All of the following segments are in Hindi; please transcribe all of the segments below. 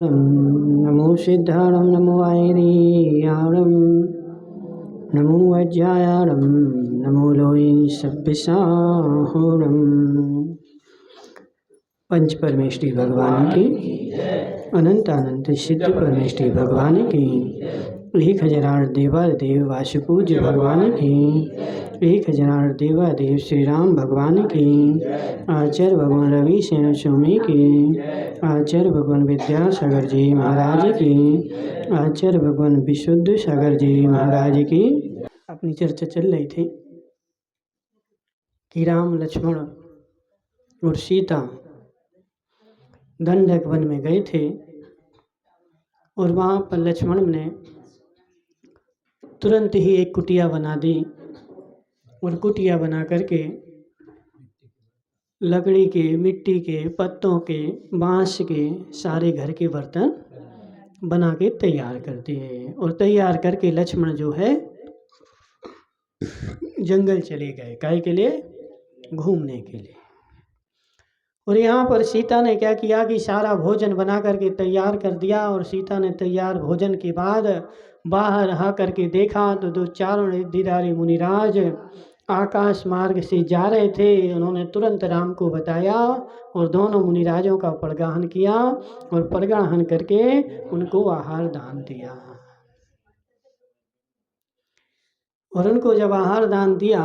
नमो सिद्धाणं नमो ऐरियाणं नमो वज्रायाणं नमो लोई सभ्यसाहोणम्। पंच परमेष्टि भगवान की अनंत अनंत सिद्ध परमेष्टि भगवान की 1008 देवादेव वासुपूज्य भगवान की 1008 देवादेव श्री राम भगवान की आचार्य भगवान रवि सेन स्वामी की आचार्य भगवान विद्यासागर जी महाराज की आचार्य भगवान विशुद्ध सागर जी महाराज की। अपनी चर्चा चल रही थी कि राम लक्ष्मण और सीता दंडक वन में गए थे और वहाँ पर लक्ष्मण ने तुरंत ही एक कुटिया बना दी और कुटिया बना करके लकड़ी के, मिट्टी के, पत्तों के, बांस के सारे घर के बर्तन बना के तैयार कर दिए और तैयार करके लक्ष्मण जो है जंगल चले गए काहे के लिए, घूमने के लिए। और यहाँ पर सीता ने क्या किया कि सारा भोजन बना करके तैयार कर दिया और सीता ने तैयार भोजन के बाद बाहर आ करके देखा तो दो चारों रिद्धिधारी मुनिराज आकाश मार्ग से जा रहे थे। उन्होंने तुरंत राम को बताया और दोनों मुनिराजों का परगाहन किया और परगाहन करके उनको आहार दान दिया। और उनको जब आहार दान दिया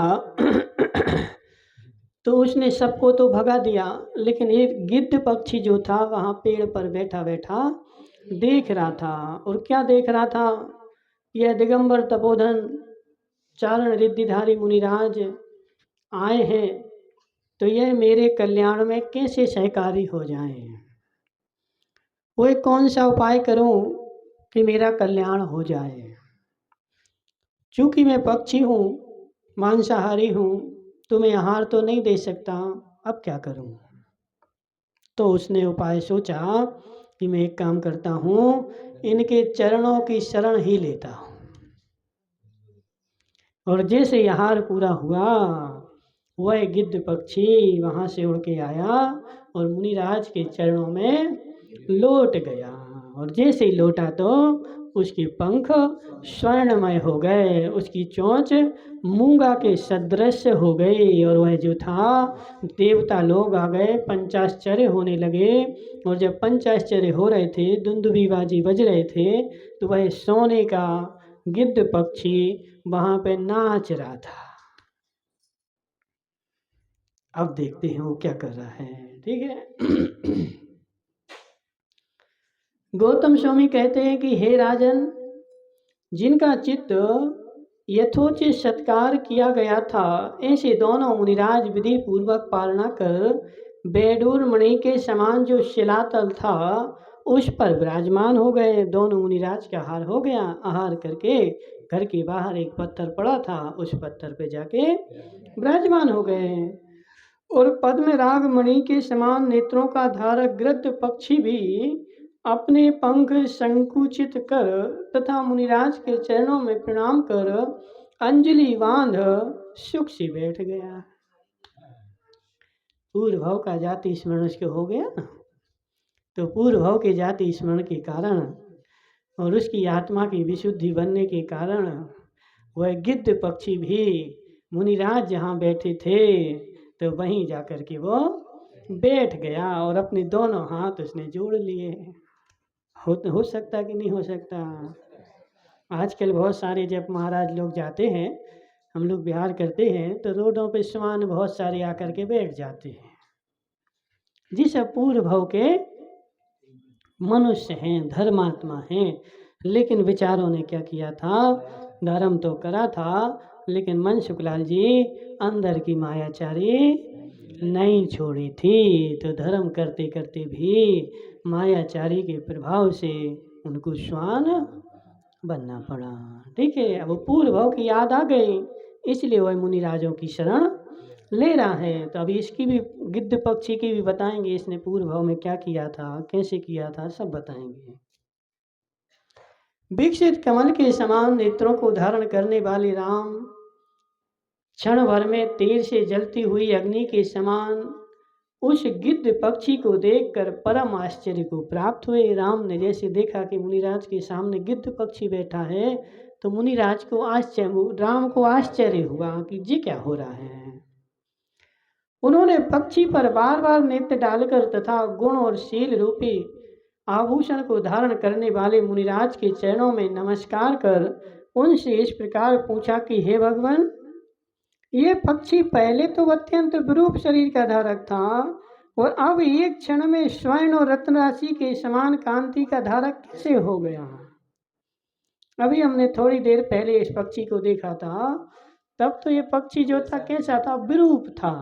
तो उसने सबको तो भगा दिया, लेकिन एक गिद्ध पक्षी जो था वहाँ पेड़ पर बैठा बैठा देख रहा था। और क्या देख रहा था, यह दिगंबर तपोधन चारण रिद्धिधारी मुनिराज आए हैं तो यह मेरे कल्याण में कैसे सहकारी हो जाएं, वो कौन सा उपाय करूं कि मेरा कल्याण हो जाए। चूँकि मैं पक्षी हूँ, मांसाहारी हूँ, तो मैं आहार तो नहीं दे सकता, अब क्या करूं। तो उसने उपाय सोचा कि मैं एक काम करता हूँ, इनके चरणों की शरण ही लेता हूँ। और जैसे आहार पूरा हुआ वह गिद्ध पक्षी वहाँ से उड़ के आया और मुनिराज के चरणों में लौट गया। और जैसे ही लौटा तो उसके पंख स्वर्णमय हो गए, उसकी चोंच मूंगा के सदृश हो गई और वह जो था देवता लोग आ गए, पंचाश्चर्य होने लगे। और जब पंचाश्चर्य हो रहे थे, दुंदुभी बाजी बज रहे थे, तो वह सोने का गिद्ध पक्षी वहाँ पे नाच रहा था। अब देखते हैं वो क्या कर रहा है। ठीक है। गौतम स्वामी कहते हैं कि हे राजन, जिनका चित्त यथोचित सत्कार किया गया था, ऐसे दोनों मुनिराज विधि पूर्वक पालना कर बेडूर मणि के समान जो शिलातल था उस पर विराजमान हो गए। दोनों मुनिराज का आहार हो गया। आहार करके घर के बाहर एक पत्थर पड़ा था, उस पत्थर पे जाके विराजमान हो गए। और पद्म राग मणि के समान नेत्रों का धारक गृध्र पक्षी भी अपने पंख संकुचित कर तथा मुनिराज के चरणों में प्रणाम कर अंजलि बांध सुख से बैठ गया। पूर्व भाव का जाति स्मरण उसके हो गया ना, तो पूर्व भाव के जाति स्मरण के कारण और उसकी आत्मा की विशुद्धि बनने के कारण वह गिद्ध पक्षी भी मुनिराज जहाँ बैठे थे तो वहीं जाकर के वो बैठ गया और अपने दोनों हाथ उसने जोड़ लिए। हो सकता कि नहीं हो सकता। आजकल बहुत सारे जब महाराज लोग जाते हैं, हम लोग बिहार करते हैं, तो रोडों पे समान बहुत सारे आकर के बैठ जाते हैं। जिस पूर्व भाव के मनुष्य हैं, धर्मात्मा हैं, लेकिन विचारों ने क्या किया था, धर्म तो करा था, लेकिन मन शुक्लाल जी अंदर की मायाचारी नहीं छोड़ी थी। तो धर्म करते करते भी मायाचारी के प्रभाव से उनको श्वान बनना पड़ा। ठीक है। अब पूर्व भाव की याद आ गई, इसलिए वह मुनिराजों की शरण ले रहा है। तो अभी इसकी भी गिद्ध पक्षी की भी बताएंगे, इसने पूर्व भाव में क्या किया था, कैसे किया था, सब बताएंगे। विकसित कमल के समान नेत्रों को धारण करने वाले राम क्षण भर में तेज से जलती हुई अग्नि के समान उस गिद्ध पक्षी को देखकर परम आश्चर्य को प्राप्त हुए। राम ने जैसे देखा कि मुनिराज के सामने गिद्ध पक्षी बैठा है तो मुनिराज को राम को आश्चर्य हुआ कि ये क्या हो रहा है। उन्होंने पक्षी पर बार बार नेत्र डालकर तथा गुण और शील रूपी आभूषण को धारण करने वाले मुनिराज के चरणों में नमस्कार कर उनसे इस प्रकार पूछा कि हे भगवान, ये पक्षी पहले तो अत्यंत विरूप शरीर का धारक था और अब एक क्षण में स्वर्ण और रत्न राशि के समान कांति का धारक कैसे हो गया। अभी हमने थोड़ी देर पहले इस पक्षी को देखा था, तब तो ये पक्षी जो था कैसा था, विरूप था,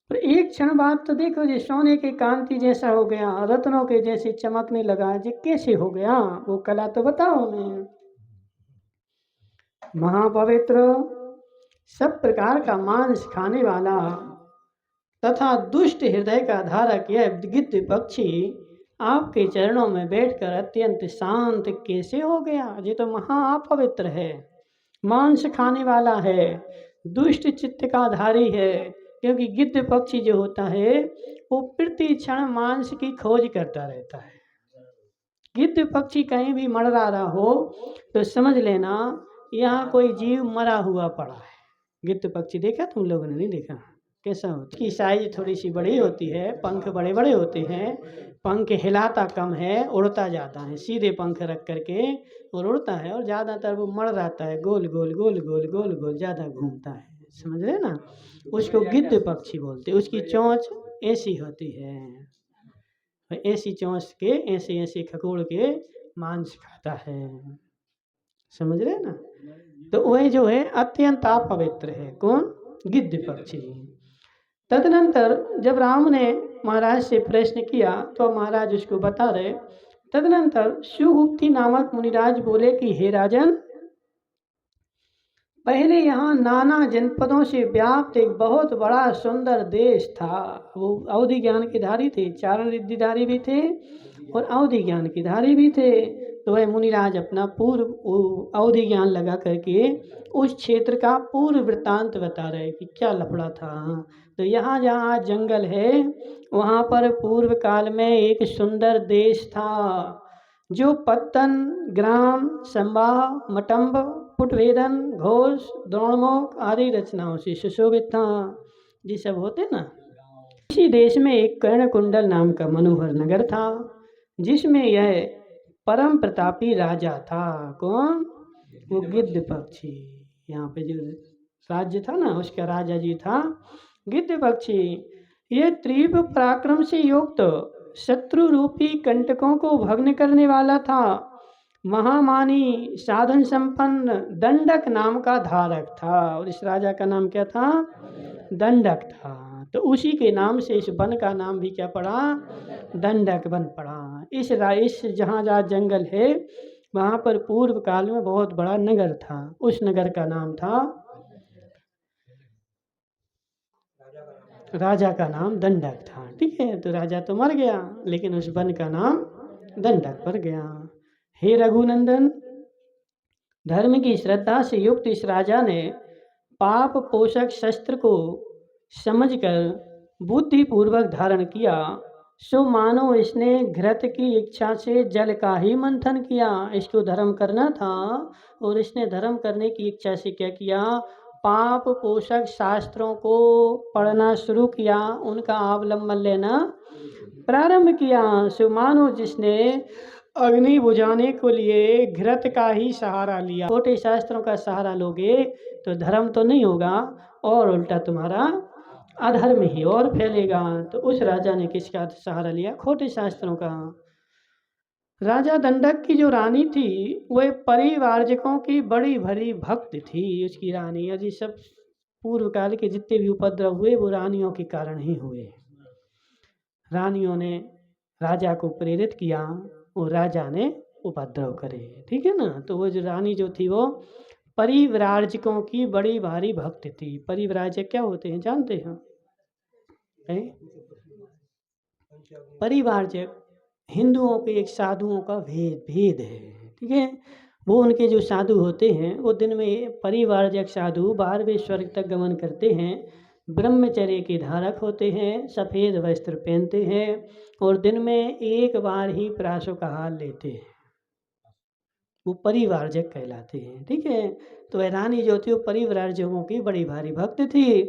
पर एक क्षण बाद तो देखो ये सोने के कांति जैसा हो गया, रत्नों के जैसे चमकने लगा। ये कैसे हो गया, वो कला तो बताओ हमें। महापवित्र, सब प्रकार का मांस खाने वाला तथा दुष्ट हृदय का धारक यह गिद्ध पक्षी आपके चरणों में बैठकर अत्यंत शांत कैसे हो गया। ये तो महा अपवित्र है, मांस खाने वाला है, दुष्ट चित्त का धारी है। क्योंकि गिद्ध पक्षी जो होता है वो प्रति क्षण मांस की खोज करता रहता है। गिद्ध पक्षी कहीं भी मरड़ा रहा हो तो समझ लेना यहाँ कोई जीव मरा हुआ पड़ा है। गिद्ध पक्षी देखा तुम लोगों ने? नहीं देखा? कैसा होता है? इसकी साइज थोड़ी सी बड़ी होती है, पंख बड़े बड़े होते हैं, पंख हिलाता कम है, उड़ता ज़्यादा है। सीधे पंख रख करके और उड़ता है और ज़्यादातर वो मर रहता है, गोल गोल गोल गोल गोल गोल ज़्यादा घूमता है, समझ रहे ना? उसको गिद्ध पक्षी बोलते हैं। उसकी चोंच ऐसी होती है, ऐसी चोंच के ऐसे ऐसे खकोड़ के मांस खाता है, समझ रहे ना? तो वही जो है अत्यंत अपवित्र है। कौन? गिद्ध पक्षी। तदनंतर जब राम ने महाराज से प्रश्न किया तो महाराज उसको बता रहे। तदनंतर सुगुप्ती नामक मुनिराज बोले कि हे राजन, पहले यहाँ नाना जनपदों से व्याप्त एक बहुत बड़ा सुंदर देश था। वो अवधि ज्ञान के धारी थे, चारण रिद्धिधारी भी थे और अवधि ज्ञान के धारी भी थे। तो वह मुनिराज अपना पूर्व अवधि ज्ञान लगा करके उस क्षेत्र का पूर्व वृत्तांत बता रहे कि क्या लफड़ा था। तो यहाँ जहाँ जंगल है वहाँ पर पूर्व काल में एक सुंदर देश था जो पत्तन, ग्राम, संवाह, मटम्ब, पुटवेदन, घोष, द्रोणमुख आदि रचनाओं से सुशोभित था। ये सब होते ना। इसी देश में एक कर्णकुंडल नाम का मनोहर नगर था जिसमें यह परम प्रतापी राजा था। कौन? वो गिद्ध पक्षी। यहाँ पे जो राज्य था ना उसका राजा जी था गिद्ध पक्षी। ये तीव्र पराक्रम से युक्त शत्रु रूपी कंटकों को भग्न करने वाला था। महामानी साधन संपन्न दंडक नाम का धारक था। और इस राजा का नाम क्या था? दंडक था। तो उसी के नाम से इस वन का नाम भी क्या पड़ा? दंडक वन पड़ा। इस जहाँ जहाँ जंगल है वहाँ पर पूर्व काल में बहुत बड़ा नगर था। उस नगर का नाम था, राजा का नाम दंडक था। ठीक है, तो राजा तो मर गया लेकिन उस वन का नाम दंडक पड़ गया। हे रघुनंदन, धर्म की श्रद्धा से युक्त इस राजा ने पाप पोषक शस्त्र को समझकर बुद्धिपूर्वक धारण किया। सो मानो इसने घृत की इच्छा से जल का ही मंथन किया। इसको धर्म करना था और इसने धर्म करने की इच्छा से क्या किया? पाप पोषक शास्त्रों को पढ़ना शुरू किया, उनका अवलंबन लेना प्रारंभ किया। सो मानो जिसने अग्नि बुझाने के लिए घृत का ही सहारा लिया। छोटे शास्त्रों का सहारा लोगे तो धर्म तो नहीं होगा और उल्टा तुम्हारा अधर्म ही और फैलेगा। तो उस राजा ने किसका सहारा लिया? खोटे शास्त्रों का। राजा दंडक की जो रानी थी वह परिवारजकों की बड़ी भरी भक्त थी। उसकी रानी, अजी सब पूर्व काल के जितने भी उपद्रव हुए वो रानियों के कारण ही हुए। रानियों ने राजा को प्रेरित किया और राजा ने उपद्रव करे। ठीक है ना? तो वो जो रानी जो थी वो परिव्राजकों की बड़ी भारी भक्त थी। परिव्राजक क्या होते हैं जानते हैं? परिवारजक हिंदुओं के एक साधुओं का भेद है। ठीक है, वो उनके जो साधु होते हैं वो दिन में परिवारजक साधु 12वें स्वर्ग तक गमन करते हैं। ब्रह्मचर्य के धारक होते हैं, सफ़ेद वस्त्र पहनते हैं और दिन में एक बार ही प्रातःकाल लेते हैं। वो परिव्राजक कहलाते हैं। ठीक है, तो वह रानी जो थी वो परिव्राजकों की बड़ी भारी भक्त थी,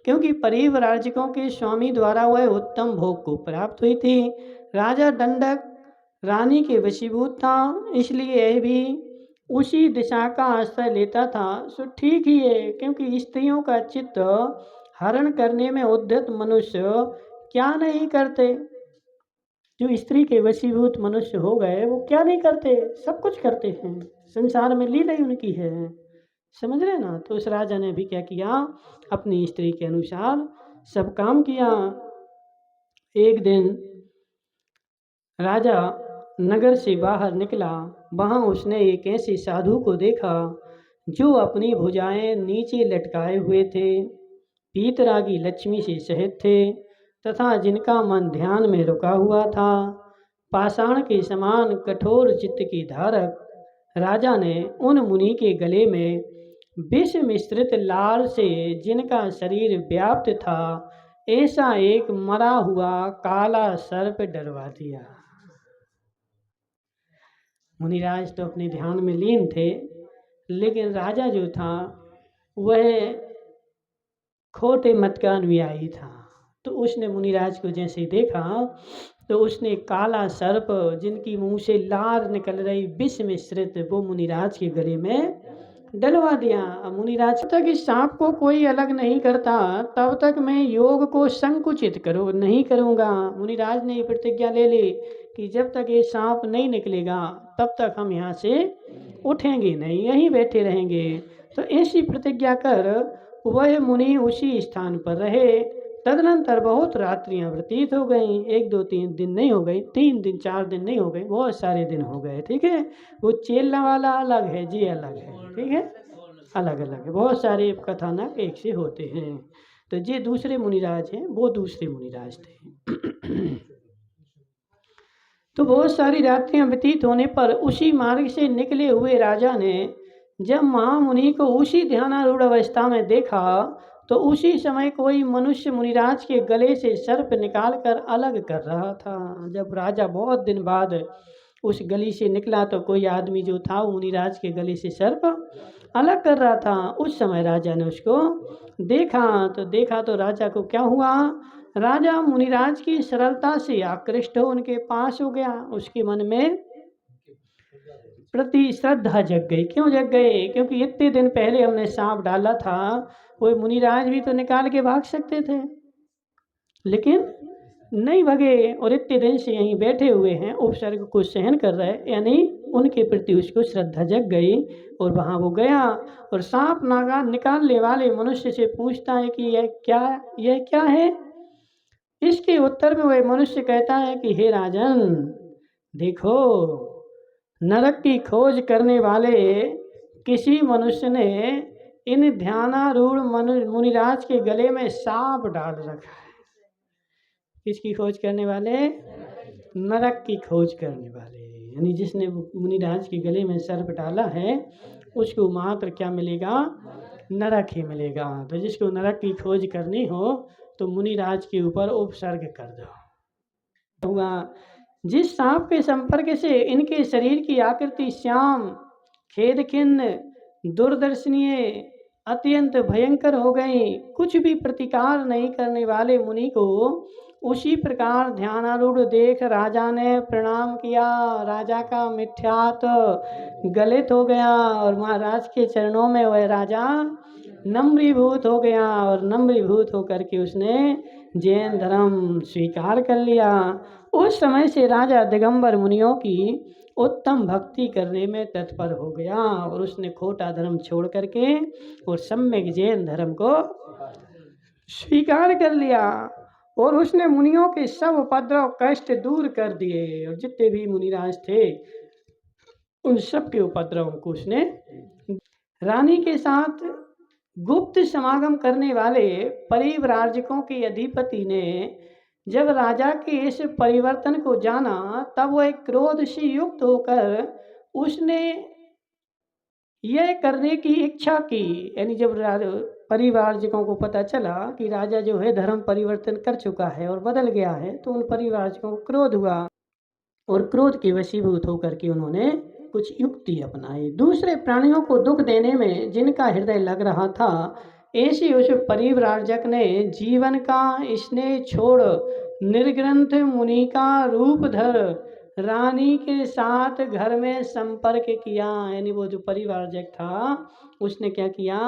क्योंकि परिव्राजकों के स्वामी द्वारा वह उत्तम भोग को प्राप्त हुई थी। राजा दंडक रानी के वशीभूत था, इसलिए यह भी उसी दिशा का आश्रय लेता था। सो ठीक ही है, क्योंकि स्त्रियों का चित्त हरण करने में उद्यत मनुष्य क्या नहीं करते। जो स्त्री के वशीभूत मनुष्य हो गए वो क्या नहीं करते, सब कुछ करते हैं। संसार में लीला ही उनकी है, समझ रहे ना। तो उस राजा ने भी क्या किया, अपनी स्त्री के अनुसार सब काम किया। एक दिन राजा नगर से बाहर निकला, वहाँ उसने एक ऐसे साधु को देखा जो अपनी भुजाएं नीचे लटकाए हुए थे, पीतरागी लक्ष्मी से सहित थे तथा जिनका मन ध्यान में रुका हुआ था, पाषाण के समान कठोर चित्त की धारक। राजा ने उन मुनि के गले में विष मिश्रित लार से जिनका शरीर व्याप्त था ऐसा एक मरा हुआ काला सर्प डरवा दिया। मुनिराज तो अपने ध्यान में लीन थे, लेकिन राजा जो था वह खोटे मत का अनुयायी था। तो उसने मुनिराज को जैसे देखा तो उसने काला सर्प जिनकी मुंह से लार निकल रही विष मिश्रित वो मुनिराज के गले में डलवा दिया। अब मुनिराज तक इस सांप को कोई अलग नहीं करता तब तक मैं योग को संकुचित करो नहीं करूँगा। मुनिराज ने प्रतिज्ञा ले ली कि जब तक ये सांप नहीं निकलेगा तब तक हम यहाँ से उठेंगे नहीं, यहीं बैठे रहेंगे। तो ऐसी प्रतिज्ञा कर वह मुनि उसी स्थान पर रहे। तदनंतर बहुत रात्रियां व्यतीत हो गईं, 1-2-3 दिन नहीं हो गई, 3 दिन 4 दिन नहीं हो गए, बहुत सारे दिन हो गए। ठीक है, वो चेलने वाला अलग है, जी अलग है। ठीक है, अलग अलग है, बहुत सारे कथानक एक से होते हैं। तो ये दूसरे मुनिराज हैं, वो दूसरे मुनिराज थे। तो बहुत सारी रात्रियां व्यतीत होने पर उसी मार्ग से निकले हुए राजा ने जब महामुनि को उसी ध्यानारूढ़ अवस्था में देखा तो उसी समय कोई मनुष्य मुनिराज के गले से सर्प निकालकर अलग कर रहा था। जब राजा बहुत दिन बाद उस गली से निकला तो कोई आदमी जो था वो मुनिराज के गले से सर्प अलग कर रहा था। उस समय राजा ने उसको देखा तो राजा को क्या हुआ, राजा मुनिराज की सरलता से आकृष्ट हो उनके पास हो गया। उसके मन में प्रति श्रद्धा जग गई। क्यों जग गई, क्योंकि इतने दिन पहले हमने सांप डाला था, वो मुनिराज भी तो निकाल के भाग सकते थे लेकिन नहीं भगे और इतने दिन से यहीं बैठे हुए हैं, उपसर्ग को सहन कर रहे, यानी उनके प्रति उसको श्रद्धा जग गई और वहाँ वो गया और सांप नागा निकालने वाले मनुष्य से पूछता है कि यह क्या है। इसके उत्तर में वह मनुष्य कहता है कि हे राजन, देखो नरक की खोज करने वाले किसी मनुष्य ने इन ध्यानारूढ़ मुनिराज के गले में सांप डाल रखा है। किसकी खोज करने वाले, नरक की खोज करने वाले, यानी जिसने मुनिराज के गले में सर्प डाला है उसको मात्र क्या मिलेगा, नरक ही मिलेगा। तो जिसको नरक की खोज करनी हो तो मुनिराज के ऊपर उपसर्ग कर दो। हुआ जिस सांप के संपर्क से इनके शरीर की आकृति श्याम, खेदखिन्न, दूरदर्शनीय, अत्यंत भयंकर हो गई, कुछ भी प्रतिकार नहीं करने वाले मुनि को उसी प्रकार ध्यानारूढ़ देख राजा ने प्रणाम किया। राजा का मिथ्यात गलित हो गया और महाराज के चरणों में वह राजा नम्रीभूत हो गया और नम्रीभूत होकर के उसने जैन धर्म स्वीकार कर लिया। उस समय से राजा दिगंबर मुनियों की उत्तम भक्ति करने में तत्पर हो गया और उसने खोटा धर्म छोड़ करके और सम्यक जैन धर्म को स्वीकार कर लिया और उसने मुनियों के सब उपद्रव कष्ट दूर कर दिए और जितने भी मुनिराज थे उन सब के उपद्रवों को उसने। रानी के साथ गुप्त समागम करने वाले परिव्राजकों के अधिपति ने जब राजा के इस परिवर्तन को जाना तब वह क्रोध से युक्त होकर उसने यह करने की इच्छा की, यानी जब परिवारजकों को पता चला कि राजा जो है धर्म परिवर्तन कर चुका है और बदल गया है, तो उन परिवारजकों को क्रोध हुआ और क्रोध के वशीभूत होकर के उन्होंने कुछ युक्ति अपनाई। दूसरे प्राणियों को दुख देने में जिनका हृदय लग रहा था, ऐसे उस परिव्राजक ने जीवन का स्नेह छोड़ निर्ग्रंथ मुनि का रूप धर रानी के साथ घर में संपर्क किया। यानी वो जो परिव्राजक था उसने क्या किया,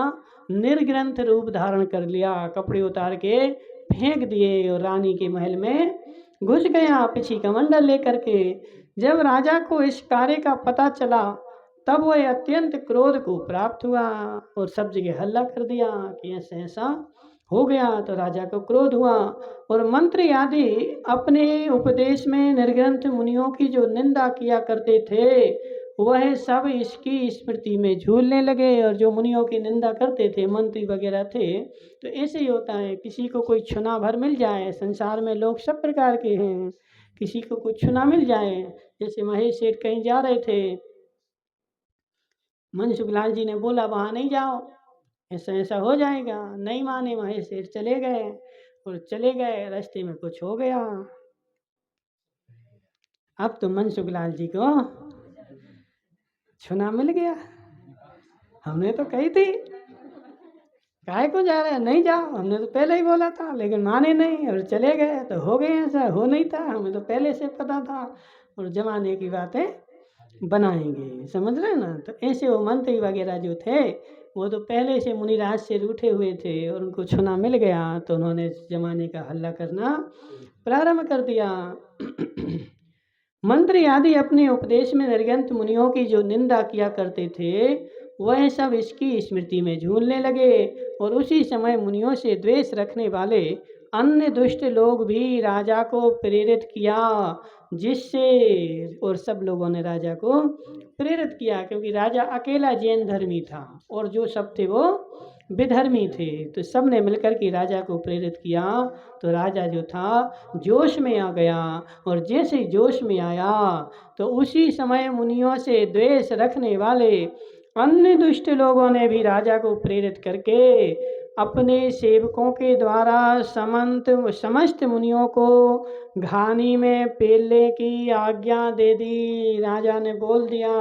निर्ग्रंथ रूप धारण कर लिया, कपड़े उतार के फेंक दिए और रानी के महल में घुस गया पिछी कमंडल लेकर के। जब राजा को इस कार्य का पता चला तब वह अत्यंत क्रोध को प्राप्त हुआ और सब जगह हल्ला कर दिया कि ऐसा ऐसा हो गया। तो राजा को क्रोध हुआ और मंत्री आदि अपने उपदेश में निर्ग्रंथ मुनियों की जो निंदा किया करते थे वह सब इसकी स्मृति में झूलने लगे। और जो मुनियों की निंदा करते थे मंत्री वगैरह थे, तो ऐसे ही होता है, किसी को कोई छुना भर मिल जाए, संसार में लोग सब प्रकार के हैं, किसी को कुछ छुना मिल जाए। जैसे महेश सेठ कहीं जा रहे थे, मनसुख लाल जी ने बोला वहाँ नहीं जाओ, ऐसा ऐसा हो जाएगा, नहीं माने, महेश सेठ चले गए और चले गए, रास्ते में कुछ हो गया। अब तो मनसुख लाल जी को छुना मिल गया। हमने तो कही थी काहे को जा रहे हैं, नहीं जाओ, हमने तो पहले ही बोला था, लेकिन माने नहीं और चले गए, तो हो गए। ऐसा हो नहीं था, हमें तो पहले से पता था। और जमाने की बातें बनाएंगे, समझ रहे हैं ना। तो ऐसे वो मंत्री वगैरह जो थे वो तो पहले से मुनिराज से रूठे हुए थे और उनको छुना मिल गया, तो उन्होंने जमाने का हल्ला करना प्रारंभ कर दिया। मंत्री आदि अपने उपदेश में निर्ग्रंथ मुनियों की जो निंदा किया करते थे वह सब इसकी स्मृति में झूलने लगे। और उसी समय मुनियों से द्वेष रखने वाले अन्य दुष्ट लोग भी राजा को प्रेरित किया, जिससे और सब लोगों ने राजा को प्रेरित किया, क्योंकि राजा अकेला जैन धर्मी था और जो सब थे वो विधर्मी थे। तो सब ने मिलकर के राजा को प्रेरित किया। तो राजा जो था जोश में आ गया और जैसे ही जोश में आया तो उसी समय मुनियों से द्वेष रखने वाले अन्य दुष्ट लोगों ने भी राजा को प्रेरित करके अपने सेवकों के द्वारा समस्त मुनियों को घानी में पेलने की आज्ञा दे दी। राजा ने बोल दिया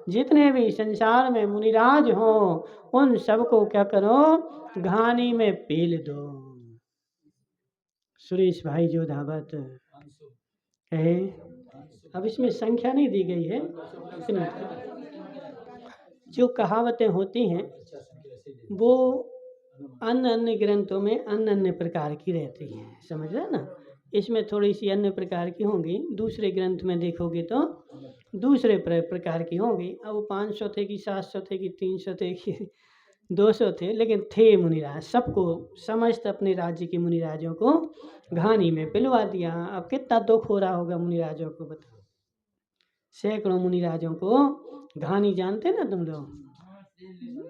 जितने भी संसार में मुनिराज हों उन सबको क्या करो, घानी में पेल दो। सुरेश भाई जो धावत है, अब इसमें संख्या नहीं दी गई है, जो कहावतें होती हैं वो अन्य अन्य ग्रंथों में अन्य अन्य प्रकार की रहती हैं, समझ रहे ना। इसमें थोड़ी सी अन्य प्रकार की होंगी, दूसरे ग्रंथ में देखोगे तो दूसरे प्रकार की होंगी। अब 500 थे कि 700 थे कि 300 थे कि 200 थे, लेकिन थे मुनिराज, सबको समस्त अपने राज्य के मुनिराजों को घानी में पिलवा दिया। अब कितना दुख हो रहा होगा मुनिराजों को, बताओ। सैकड़ों मुनिराजों को घानी जानते ना तुम लोग,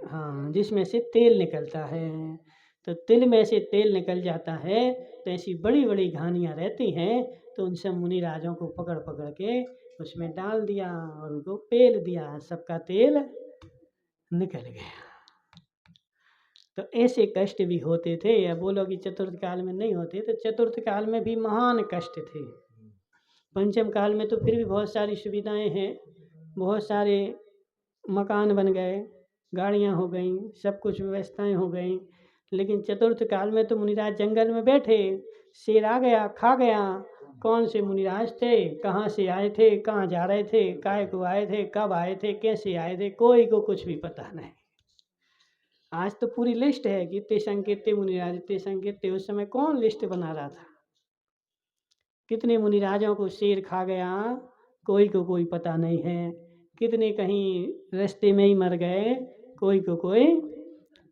हाँ, जिसमें से तेल निकलता है। तो तिल में से तेल निकल जाता है, तो ऐसी बड़ी बड़ी घानियाँ रहती हैं। तो उन सब मुनिराजों को पकड़ पकड़ के उसमें डाल दिया और उनको पेल दिया, सबका तेल निकल गया। तो ऐसे कष्ट भी होते थे। या बोलो कि चतुर्थ काल में नहीं होते, तो चतुर्थ काल में भी महान कष्ट थे। पंचम काल में तो फिर भी बहुत सारी सुविधाएं हैं, बहुत सारे मकान बन गए, गाड़ियां हो गई, सब कुछ व्यवस्थाएं हो गई। लेकिन चतुर्थ काल में तो मुनिराज जंगल में बैठे, शेर आ गया खा गया। कौन से मुनिराज थे, कहाँ से आए थे, कहाँ जा रहे थे, काय को आए थे, कब आए थे, कैसे आए थे, कोई को कुछ भी पता नहीं। आज तो पूरी लिस्ट है कि इतने संकेत मुनिराज, इतने संकेत। उस समय कौन लिस्ट बना रहा था? कितने मुनिराजों को शेर खा गया, कोई को कोई पता नहीं है। कितने कहीं रास्ते में ही मर गए, कोई को कोई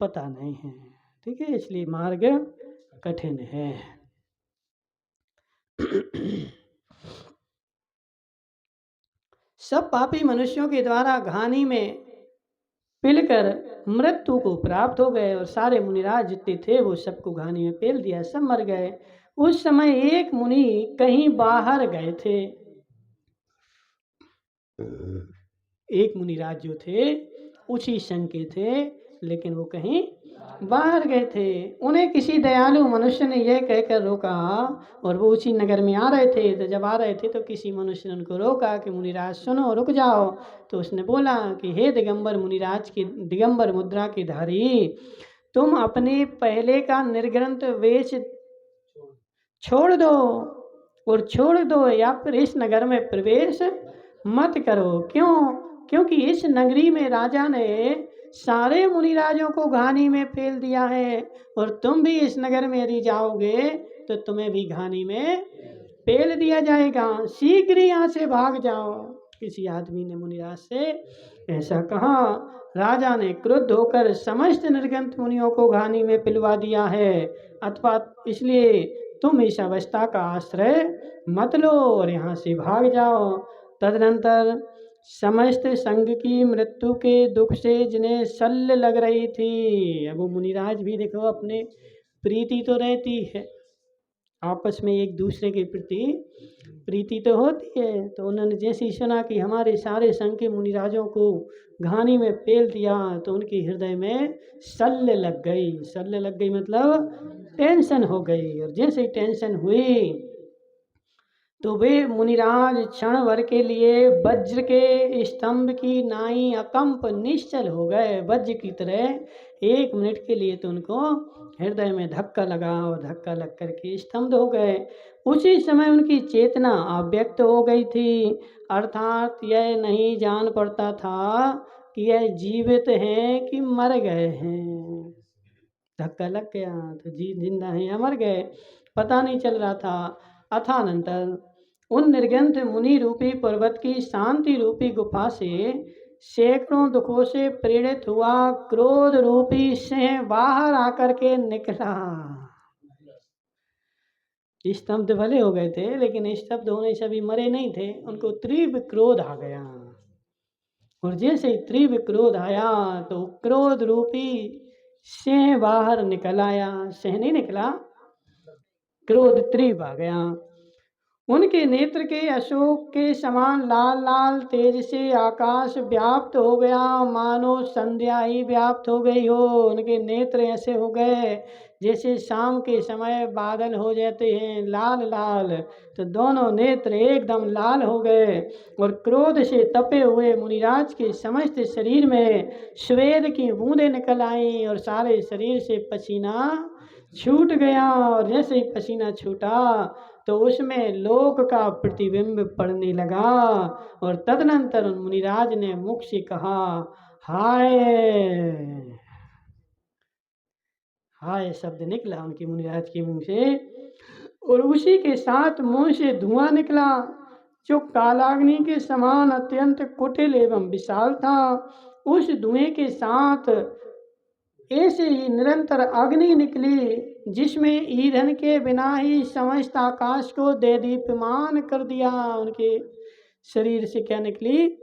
पता नहीं है। ठीक है, इसलिए मार्ग कठिन है। सब पापी मनुष्यों के द्वारा घानी में पिलकर मृत्यु को प्राप्त हो गए और सारे मुनिराज जितने थे वो सबको घानी में पेल दिया, सब मर गए। उस समय एक मुनि कहीं बाहर गए थे। एक मुनिराज जो थे उसी संघ के थे, लेकिन वो कहीं बाहर गए थे। उन्हें किसी दयालु मनुष्य ने यह कहकर रोका, और वो उसी नगर में आ रहे थे। तो जब आ रहे थे तो किसी मनुष्य ने उनको रोका कि मुनिराज सुनो, रुक जाओ। तो उसने बोला कि हे दिगंबर मुनिराज की दिगंबर मुद्रा के धारी, तुम अपने पहले का निर्ग्रंथ वेश छोड़ दो या फिर इस नगर में प्रवेश मत करो। क्यों? क्योंकि इस नगरी में राजा ने सारे मुनिराजों को घानी में फेल दिया है, और तुम भी इस नगर में यदि जाओगे तो तुम्हें भी घानी में फेल दिया जाएगा। शीघ्र ही यहाँ से भाग जाओ। किसी आदमी ने मुनिराज से ऐसा कहा। राजा ने क्रुद्ध होकर समस्त निर्गंथ मुनियों को घानी में पिलवा दिया है, अथवा इसलिए तुम इस अवस्था का आश्रय मत लो और यहाँ से भाग जाओ। तदनंतर समस्त संघ की मृत्यु के दुख से जिन्हें शल्य लग रही थी, अब वो मुनिराज भी देखो, अपने प्रीति तो रहती है, आपस में एक दूसरे के प्रति प्रीति तो होती है। तो उन्होंने जैसे ही सुना कि हमारे सारे संघ के मुनिराजों को घानी में पेल दिया, तो उनके हृदय में शल्य लग गई। शल्य लग गई मतलब टेंशन हो गई, और जैसे ही टेंशन हुई तो वे मुनिराज क्षण भर के लिए वज्र के स्तंभ की नाई अकंप निश्चल हो गए। वज्र की तरह 1 मिनट के लिए तो उनको हृदय में धक्का लगा, और धक्का लग करके स्तंभ हो गए। उसी समय उनकी चेतना अव्यक्त हो गई थी, अर्थात यह नहीं जान पड़ता था कि यह जीवित हैं कि मर गए हैं। धक्का लग गया तो जिंदा हैं या मर गए पता नहीं चल रहा था। अथानंतर उन निर्गंथ मुनि रूपी पर्वत की शांति रूपी गुफा से सैकड़ों दुखों से प्रेरित हुआ क्रोध रूपी सिंह बाहर आकर के निकला। स्तब्ध भले हो गए थे, लेकिन स्तब्ध होने से भी मरे नहीं थे। उनको तीव्र क्रोध आ गया, और जैसे ही तीव्र क्रोध आया तो क्रोध रूपी सिंह बाहर निकल आया। सिंह नहीं निकला, क्रोध तीव्र आ गया। उनके नेत्र के अशोक के समान लाल लाल तेज से आकाश व्याप्त हो गया, मानो संध्या ही व्याप्त हो गई हो। उनके नेत्र ऐसे हो गए जैसे शाम के समय बादल हो जाते हैं लाल लाल, तो दोनों नेत्र एकदम लाल हो गए। और क्रोध से तपे हुए मुनिराज के समस्त शरीर में श्वेत की बूंदें निकल आईं, और सारे शरीर से पसीना छूट गया। और जैसे ही पसीना छूटा तो उसमें लोक का प्रतिबिंब पड़ने लगा। और तदनंतर उन मुनिराज ने मुख से कहा, हाय हाय शब्द निकला उनके मुनिराज के मुंह से, और उसी के साथ मुंह से धुआं निकला जो कालाग्नि के समान अत्यंत कुटिल एवं विशाल था। उस धुएं के साथ ऐसे ही निरंतर अग्नि निकली, जिसमें ईंधन के बिना ही समस्त आकाश को देदीप्यमान कर दिया। उनके शरीर से क्या निकली?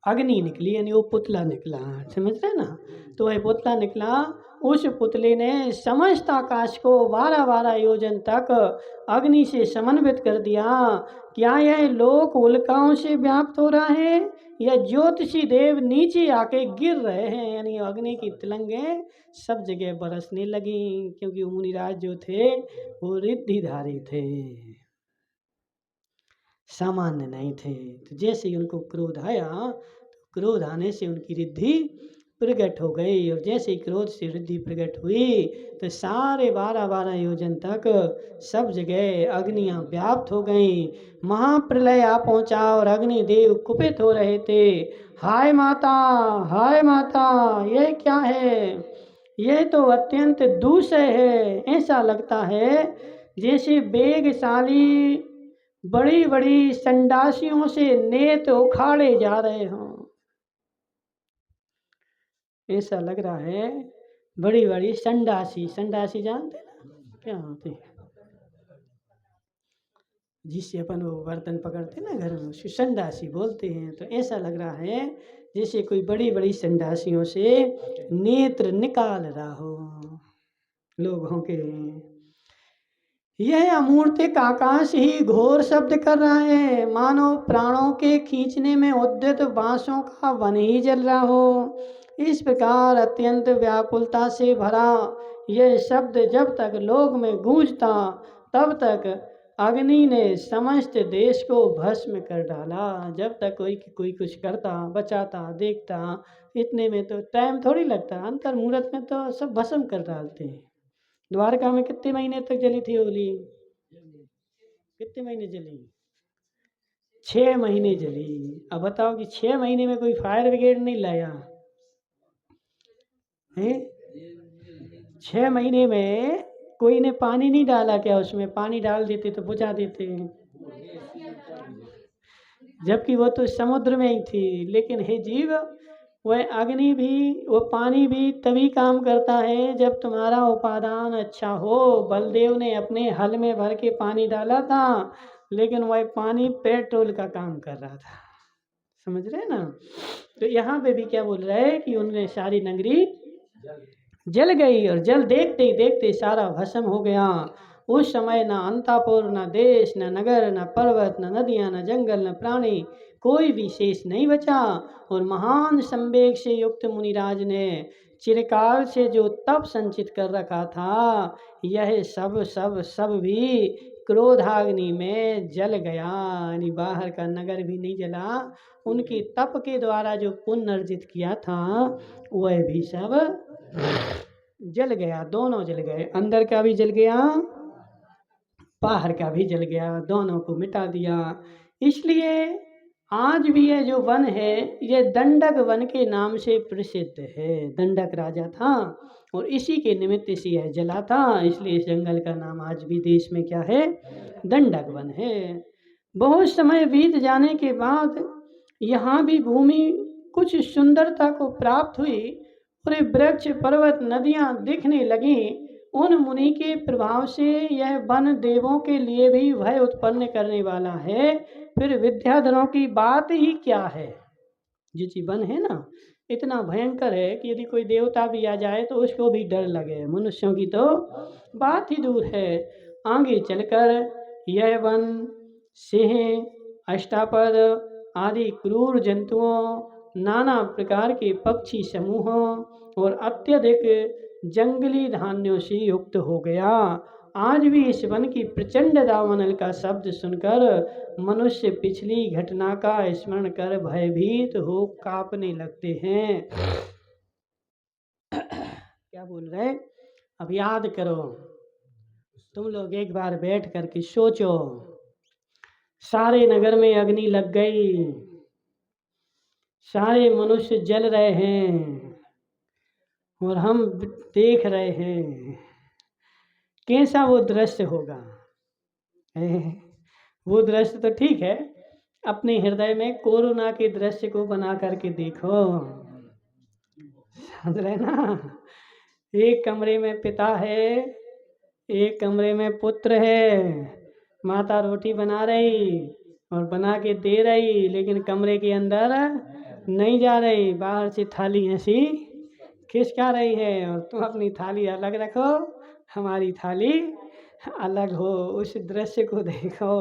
अग्नि निकली, यानी वो पुतला निकला, समझ रहे ना। तो वह पुतला निकला, उस पुतले ने समस्त आकाश को 12-12 योजन तक अग्नि से समन्वित कर दिया। क्या यह लोक उल्काओं से व्याप्त हो रहा है, या ज्योतिषी देव नीचे आके गिर रहे हैं? यानी अग्नि की तिलंगें सब जगह बरसने लगी, क्योंकि मुनिराज जो थे वो रिद्धिधारी थे, सामान्य नहीं थे। तो जैसे ही उनको क्रोध आया, तो क्रोध आने से उनकी रिद्धि प्रकट हो गई, और जैसे ही क्रोध से रिद्धि प्रकट हुई तो सारे 12-12 योजन तक सब जगह अग्नियां व्याप्त हो गईं। महाप्रलय आ पहुंचा और अग्निदेव कुपित हो रहे थे। हाय माता, यह क्या है? यह तो अत्यंत दूषय है। ऐसा लगता है जैसे वेगशाली बड़ी बड़ी संडासियों से नेत उखाड़े जा रहे हों। ऐसा लग रहा है बड़ी बड़ी संडासी जानते ना क्या होते हैं, जिससे अपन वो बर्तन पकड़ते ना घर में, उसको संडासी बोलते हैं। तो ऐसा लग रहा है जैसे कोई बड़ी बड़ी संडासियों से नेत्र निकाल रहा हो लोगों के। यह अमूर्तिक आकाश ही घोर शब्द कर रहा है, मानो प्राणों के खींचने में उद्यत बांसों का वन ही जल रहा हो। इस प्रकार अत्यंत व्याकुलता से भरा यह शब्द जब तक लोक में गूंजता, तब तक अग्नि ने समस्त देश को भस्म कर डाला। जब तक कोई कुछ करता, बचाता, देखता, इतने में तो टाइम थोड़ी लगता, अंतर मुहूर्त में तो सब भस्म कर डालते हैं। द्वारका में कितने महीने तक जली थी होली? कितने महीने जली? 6 महीने जली। अब बताओ कि 6 महीने में कोई फायर ब्रिगेड नहीं लाया है? 6 महीने में कोई ने पानी नहीं डाला क्या? उसमें पानी डाल देते तो बुझा देते, जबकि वो तो समुद्र में ही थी। लेकिन हे जीव, वह अग्नि भी, वो पानी भी तभी काम करता है जब तुम्हारा उपादान अच्छा हो। बलदेव ने अपने हल में भर के पानी डाला था, लेकिन वह पानी पेट्रोल का काम कर रहा था। समझ रहे ना? तो यहाँ पे भी क्या बोल रहा है कि उन्होंने सारी नगरी जल गई, और जल देखते ही देखते सारा भस्म हो गया। उस समय न अंतापुर, न देश, न नगर, न पर्वत, न नदियाँ, न जंगल, न प्राणी, कोई भी शेष नहीं बचा। और महान संवेग से युक्त मुनिराज ने चिरकाल से जो तप संचित कर रखा था, यह सब सब सब भी क्रोधाग्नि में जल गया। यानी बाहर का नगर भी नहीं जला, उनके तप के द्वारा जो पुण्य अर्जित किया था वह भी सब जल गया। दोनों जल गए, अंदर का भी जल गया, बाहर का भी जल गया, दोनों को मिटा दिया। इसलिए आज भी यह जो वन है, यह दंडक वन के नाम से प्रसिद्ध है। दंडक राजा था और इसी के निमित्त से यह जला था, इसलिए इस जंगल का नाम आज भी देश में क्या है? दंडक वन है। बहुत समय बीत जाने के बाद यहाँ भी भूमि कुछ सुंदरता को प्राप्त हुई, और वृक्ष, पर्वत, नदियाँ दिखने लगी। उन मुनि के प्रभाव से यह वन देवों के लिए भी भय उत्पन्न करने वाला है। फिर विद्याधरों की बात ही क्या है? जो चीज वन है ना, इतना भयंकर है कि यदि कोई देवता भी आ जाए तो उसको भी डर लगे। मनुष्यों की तो बात ही दूर है। आगे चलकर यह वन सिंह, अष्टापद आदि क्रूर जंतुओं, नाना प्रकार के पक्षी समूहों और अत्यधिक जंगली धान्यों से युक्त हो गया। आज भी इस वन की प्रचंड दावानल का शब्द सुनकर मनुष्य पिछली घटना का स्मरण कर भयभीत हो कांपने लगते हैं। क्या बोल रहे? अब याद करो, तुम लोग एक बार बैठ करके सोचो, सारे नगर में अग्नि लग गई, सारे मनुष्य जल रहे हैं और हम देख रहे हैं, कैसा वो दृश्य होगा? वो दृश्य तो ठीक है, अपने हृदय में कोरोना के दृश्य को बना करके देखो। समझ रहे ना? एक कमरे में पिता है, एक कमरे में पुत्र है, माता रोटी बना रही और बना के दे रही, लेकिन कमरे के अंदर नहीं जा रही, बाहर से थाली ऐसी खिसका रही है, और तुम अपनी थाली अलग रखो, हमारी थाली अलग हो। उस दृश्य को देखो।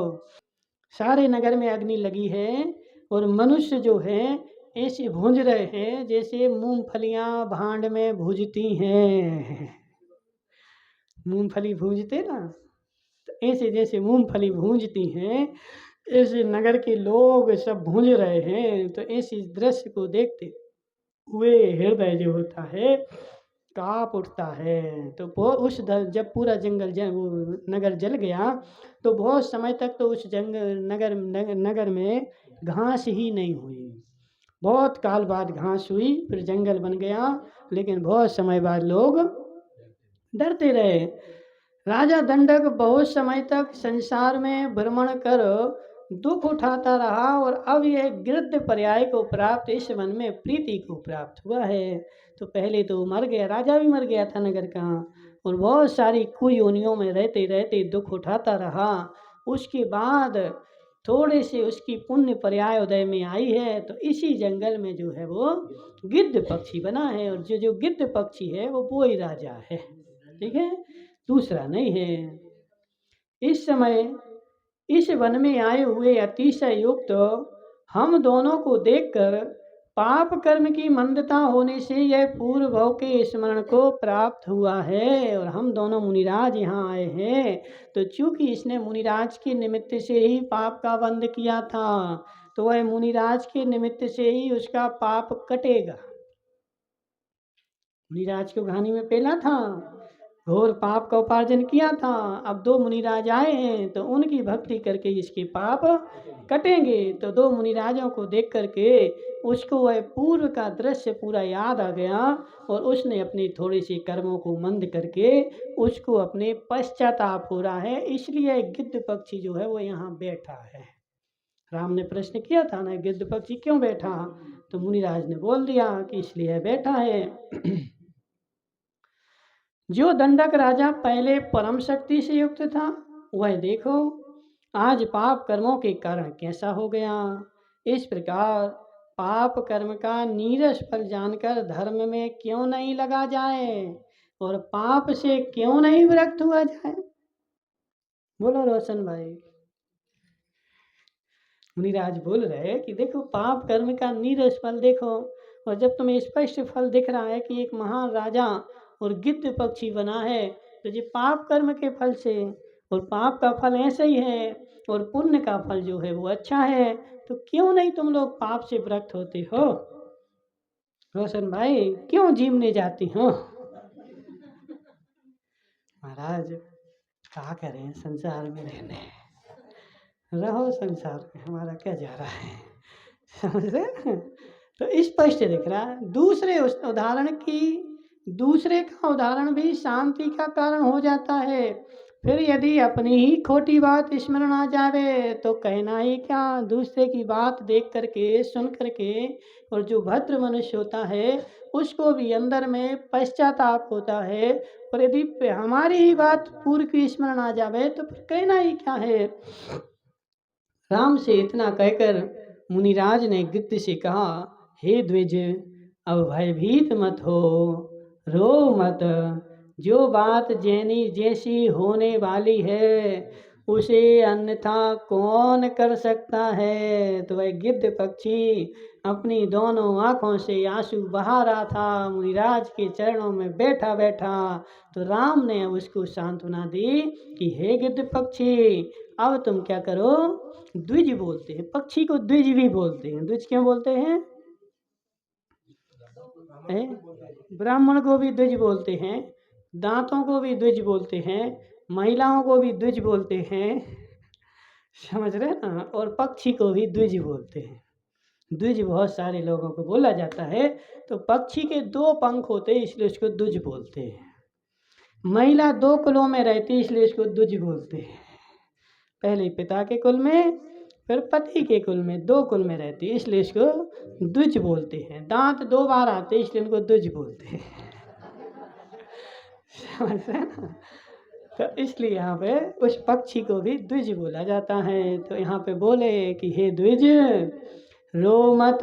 सारे नगर में अग्नि लगी है और मनुष्य जो है ऐसे भूंज रहे हैं जैसे मूंगफलियां भांड में भूजती हैं। मूंगफली भूंजते ना, तो ऐसे जैसे मूंगफली भूंजती हैं, ऐसे नगर के लोग सब भूंज रहे हैं। तो ऐसे दृश्य को देखते हुए हृदय जो होता है काँप उठता है। तो जब पूरा वो नगर जल गया तो बहुत समय तक तो उस नगर में घास ही नहीं हुई। बहुत काल बाद घास हुई, फिर जंगल बन गया, लेकिन बहुत समय बाद लोग डरते रहे। राजा दंडक बहुत समय तक संसार में भ्रमण कर दुख उठाता रहा, और अब यह गिरध पर्याय को प्राप्त, इस वन में प्रीति को प्राप्त हुआ है। तो पहले तो मर गया, राजा भी मर गया था नगर का, और बहुत सारी कुयोनियों में रहते रहते दुख उठाता रहा। उसके बाद थोड़े से उसकी पुण्य पर्याय उदय में आई है, तो इसी जंगल में जो है वो गिद्ध पक्षी बना है, और जो गिद्ध पक्षी है वो ही राजा है। ठीक है, दूसरा नहीं है। इस समय इस वन में आए हुए अतिशय युक्त हम दोनों को देखकर पाप कर्म की मंदता होने से यह पूर्व भव के स्मरण को प्राप्त हुआ है और हम दोनों मुनिराज यहाँ आए हैं। तो चूंकि इसने मुनिराज के निमित्त से ही पाप का बंध किया था तो वह मुनिराज के निमित्त से ही उसका पाप कटेगा। मुनिराज को कहानी में पहला था, घोर पाप का उपार्जन किया था। अब दो मुनिराज आए हैं तो उनकी भक्ति करके इसके पाप कटेंगे। तो दो मुनिराजों को देख करके उसको वह पूर्व का दृश्य पूरा याद आ गया और उसने अपने थोड़े से कर्मों को मंद करके उसको अपने पश्चाताप हो रहा है। इसलिए गिद्ध पक्षी जो है वो यहाँ बैठा है। राम ने प्रश्न किया था ना, गिद्ध पक्षी क्यों बैठा? तो मुनिराज ने बोल दिया कि इसलिए बैठा है। जो दंडक राजा पहले परम शक्ति से युक्त था वह देखो आज पाप कर्मों के कारण कैसा हो गया। इस प्रकार पाप कर्म का नीरस फल जानकर धर्म में क्यों नहीं लगा जाए और पाप से क्यों नहीं विरक्त हुआ जाए। बोलो रोशन भाई। मुनिराज बोल रहे कि देखो पाप कर्म का नीरस फल देखो, और जब तुम्हें स्पष्ट फल दिख रहा है कि एक महान राजा और गिद्ध पक्षी बना है तो ये पाप कर्म के फल से, और पाप का फल ऐसा ही है और पुण्य का फल जो है वो अच्छा है, तो क्यों नहीं तुम लोग पाप से विरक्त होते हो। रोशन भाई क्यों जीमने जाती हो? महाराज क्या करें, संसार में रहने, रहो संसार में, हमारा क्या जा रहा है, समझ रहे। तो स्पष्ट दिख रहा है। दूसरे का उदाहरण भी शांति का कारण हो जाता है। फिर यदि अपनी ही खोटी बात स्मरण आ जावे तो कहना ही क्या। दूसरे की बात देख करके सुन करके और जो भद्र मनुष्य होता है उसको भी अंदर में पश्चाताप होता है, पर यदि हमारी ही बात पूर्व की स्मरण आ जावे तो फिर कहना ही क्या है। राम से इतना कहकर मुनिराज ने गिद्ध से कहा, हे द्विज अब भयभीत मत हो, रो मत। जो बात जैसी होने वाली है उसे अन्यथा कौन कर सकता है। तो वह गिद्ध पक्षी अपनी दोनों आँखों से आंसू बहा रहा था मुनिराज के चरणों में बैठा बैठा। तो राम ने उसको सांत्वना दी कि हे गिद्ध पक्षी अब तुम क्या करो। द्विज बोलते हैं, पक्षी को द्विज भी बोलते हैं। द्विज क्यों बोलते हैं? ब्राह्मण को भी द्विज बोलते हैं, दांतों को भी द्विज बोलते हैं, महिलाओं को भी द्विज बोलते हैं, समझ रहे ना। और पक्षी को भी द्विज बोलते हैं। द्विज बहुत सारे लोगों को बोला जाता है। तो पक्षी के दो पंख होते हैं इसलिए उसको द्विज बोलते हैं। महिला दो कुलों में रहती है इसलिए इसको द्विज बोलते हैं। पहले पिता के कुल में फिर पति के कुल में, दो कुल में रहती है इसलिए इसको द्विज बोलते हैं। दांत दो बार आते इसलिए इनको द्विज बोलते हैं, समझ रहे ना। तो इसलिए यहाँ पे उस पक्षी को भी द्विज बोला जाता है। तो यहाँ पे बोले कि हे द्विज रो मत,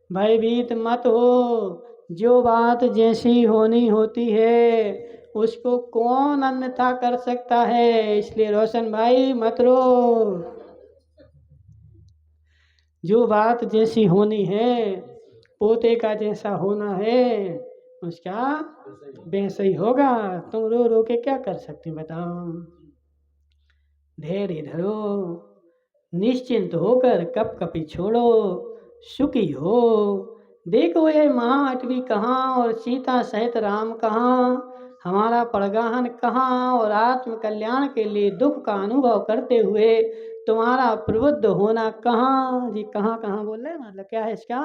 भयभीत मत हो। जो बात जैसी होनी होती है उसको कौन अन्यथा कर सकता है। इसलिए रोशन भाई मत रो। जो बात जैसी होनी है, पोते का जैसा होना है उसका वैसा ही होगा। तुम रो रो के क्या कर सकते बताओ। धैर्य धरो, निश्चिंत होकर कप कपी छोड़ो, सुखी हो। देखो ये महाअटवी कहाँ और सीता सहित राम कहाँ, हमारा परगाहन कहाँ और आत्म कल्याण के लिए दुख का अनुभव करते हुए तुम्हारा प्रबुद्ध होना कहाँ। जी कहाँ कहाँ बोल रहे, मतलब क्या है इसका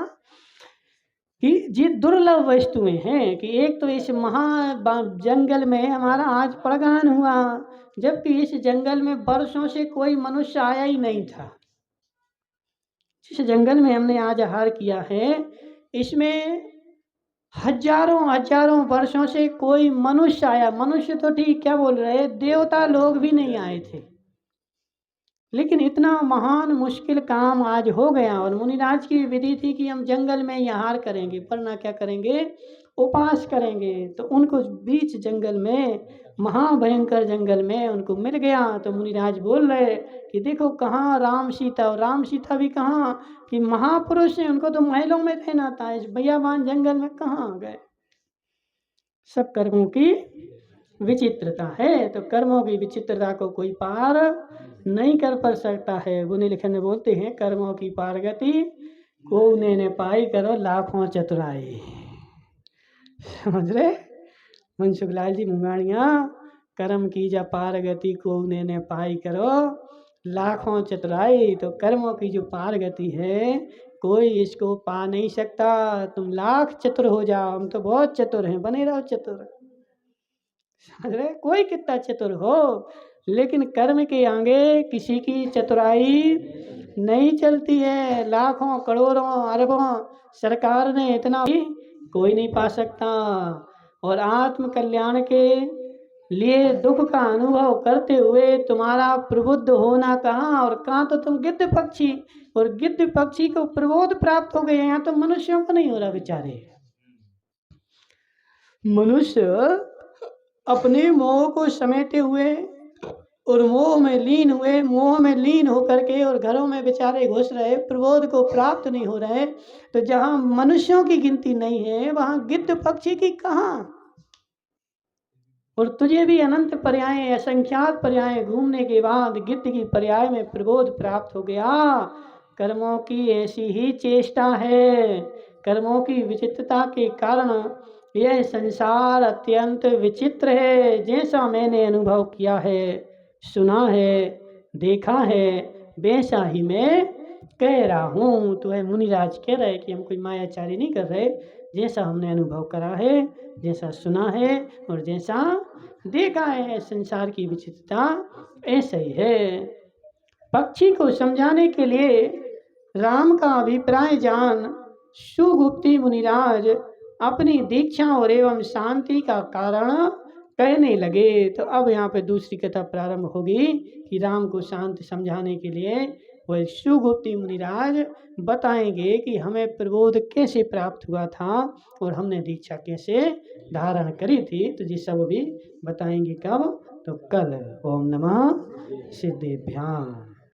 कि जी दुर्लभ वस्तुएं हैं कि एक तो इस महा जंगल में हमारा आज परगाहन हुआ, जबकि इस जंगल में वर्षों से कोई मनुष्य आया ही नहीं था। जिस जंगल में हमने आज आहार किया है इसमें हजारों हजारों वर्षों से कोई मनुष्य आया, मनुष्य तो ठीक क्या बोल रहे, देवता लोग भी नहीं आए थे। लेकिन इतना महान मुश्किल काम आज हो गया और मुनिराज की विधि थी कि हम जंगल में ही आहार करेंगे, वरना क्या करेंगे, उपास करेंगे। तो उनको बीच जंगल में, महाभयंकर जंगल में उनको मिल गया। तो मुनिराज बोल रहे कि देखो कहाँ राम सीता, और राम सीता भी कहाँ, कि महापुरुष हैं, उनको तो महलों में रहना था, इस भैयाबान जंगल में कहाँ आ गए। सब कर्मों की विचित्रता है। तो कर्मों की विचित्रता को कोई पार नहीं कर पा सकता है। बुनी लिखन में बोलते हैं, कर्मों की पारगति को ने पाई, करो लाखों चतुराई। समझ रहे मनसुखलाल जी मुंगाणिया, कर्म की जा पारगति को ने पाई, करो लाखों चतुराई। तो कर्मों की जो पारगति है कोई इसको पा नहीं सकता। तुम लाख चतुर हो जाओ, हम तो बहुत चतुर हैं, बने रहो चतुर। समझ रहे, कोई कितना चतुर हो, लेकिन कर्म के आगे किसी की चतुराई नहीं चलती है। लाखों करोड़ों अरबों सरकार ने इतना भी कोई नहीं पा सकता। और आत्म कल्याण के लिए दुख का अनुभव करते हुए तुम्हारा प्रबुद्ध होना कहाँ, और कहाँ तो तुम गिद्ध पक्षी, और गिद्ध पक्षी को प्रबोध प्राप्त हो गए, यहाँ तो मनुष्यों को नहीं हो रहा। बेचारे मनुष्य अपने मोह को समेटे हुए और मोह में लीन हुए, मोह में लीन होकर के और घरों में बेचारे घुस रहे, प्रबोध को प्राप्त नहीं हो रहे। तो जहाँ मनुष्यों की गिनती नहीं है वहाँ गिद्ध पक्षी की कहाँ। और तुझे भी अनंत पर्याय, असंख्यात पर्याय घूमने के बाद गिद्ध की पर्याय में प्रबोध प्राप्त हो गया। कर्मों की ऐसी ही चेष्टा है। कर्मों की विचित्रता के कारण यह संसार अत्यंत विचित्र है। जैसा मैंने अनुभव किया है, सुना है, देखा है, वैसा ही मैं कह रहा हूँ। तो है मुनिराज कह रहे कि हम कोई मायाचारी नहीं कर रहे, जैसा हमने अनुभव करा है, जैसा सुना है और जैसा देखा है, संसार की विचित्रता ऐसा ही है। पक्षी को समझाने के लिए राम का अभिप्राय जान सुगुप्ती मुनिराज अपनी दीक्षा और एवं शांति का कारण कहने लगे। तो अब यहाँ पे दूसरी कथा प्रारंभ होगी कि राम को शांत समझाने के लिए वह सुगुप्ती मुनिराज बताएंगे कि हमें प्रबोध कैसे प्राप्त हुआ था और हमने दीक्षा कैसे धारण करी थी। तो ये सब भी बताएंगे कब, तो कल। ओम नमः सिद्धेभ्याम।